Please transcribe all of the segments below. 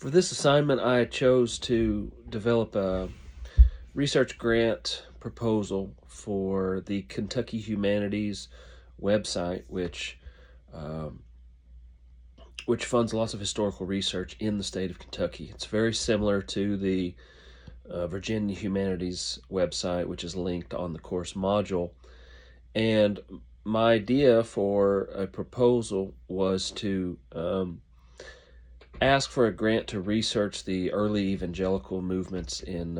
For this assignment, I chose to develop a research grant proposal for the Kentucky Humanities website, um, which funds lots of historical research in the state of Kentucky. It's very similar to the Virginia Humanities website, which is linked on the course module. And my idea for a proposal was to ask for a grant to research the early evangelical movements in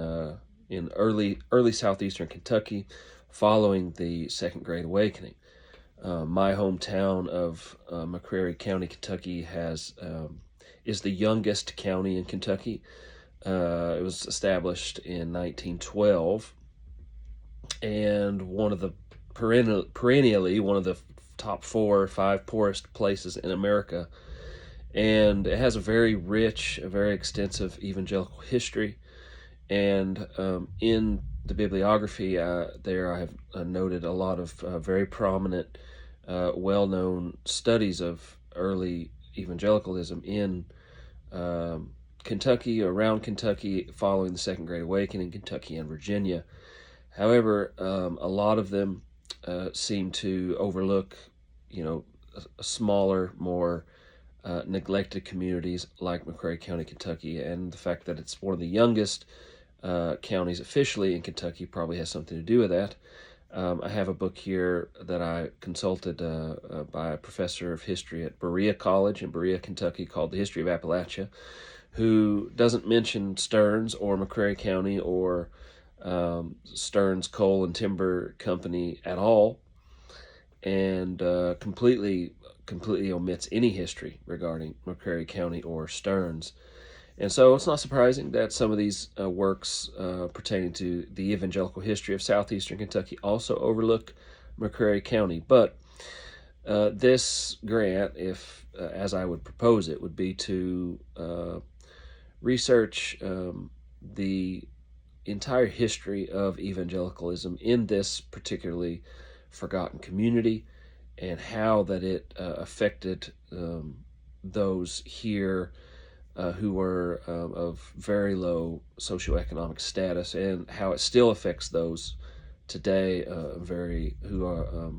early southeastern Kentucky following the Second Great Awakening. My hometown of McCreary County, Kentucky, is the youngest county in Kentucky. It was established in 1912, and perennially one of the top 4 or 5 poorest places in America. And it has a very rich, a very extensive evangelical history. And in the bibliography there, I have noted a lot of very prominent, well-known studies of early evangelicalism in Kentucky, around Kentucky, following the Second Great Awakening, Kentucky and Virginia. However, a lot of them seem to overlook, a smaller, more neglected communities like McCreary County, Kentucky, and the fact that it's one of the youngest counties officially in Kentucky probably has something to do with that. I have a book here that I consulted by a professor of history at Berea College in Berea, Kentucky, called The History of Appalachia, who doesn't mention Stearns or McCreary County or Stearns Coal and Timber Company at all, and completely omits any history regarding McCreary County or Stearns. And so it's not surprising that some of these works pertaining to the evangelical history of southeastern Kentucky also overlook McCreary County. But this grant, if as I would propose it, would be to research the entire history of evangelicalism in this particularly forgotten community, and how that it affected those here who were of very low socioeconomic status, and how it still affects those today who are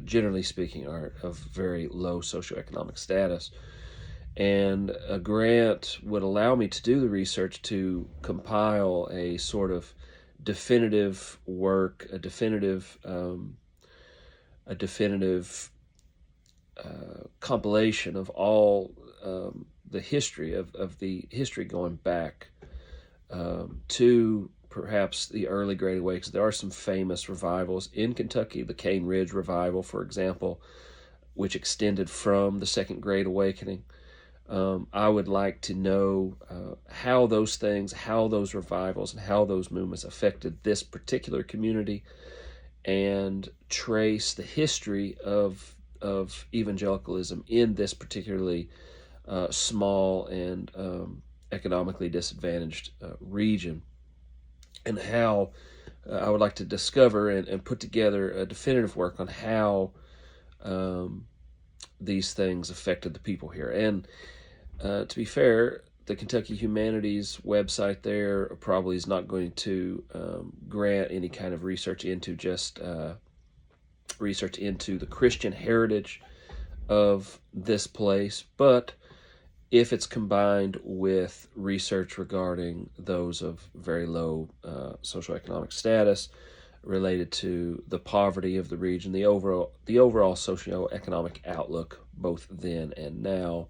generally speaking are of very low socioeconomic status. And a grant would allow me to do the research to compile a sort of definitive work, a definitive compilation of all the history of the history going back to perhaps the early Great Awakenings. There are some famous revivals in Kentucky, the Cane Ridge Revival, for example, which extended from the Second Great Awakening. I would like to know how those revivals, and how those movements affected this particular community, and trace the history of evangelicalism in this particularly small and economically disadvantaged region, and how I would like to discover and put together a definitive work on how these things affected the people here. And to be fair, the Kentucky Humanities website there probably is not going to grant any kind of research into the Christian heritage of this place, but if it's combined with research regarding those of very low socioeconomic status related to the poverty of the region, the overall socioeconomic outlook both then and now,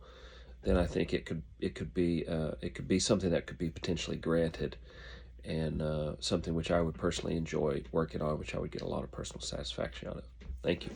then I think it could be something that could be potentially granted, and something which I would personally enjoy working on, which I would get a lot of personal satisfaction out of. Thank you.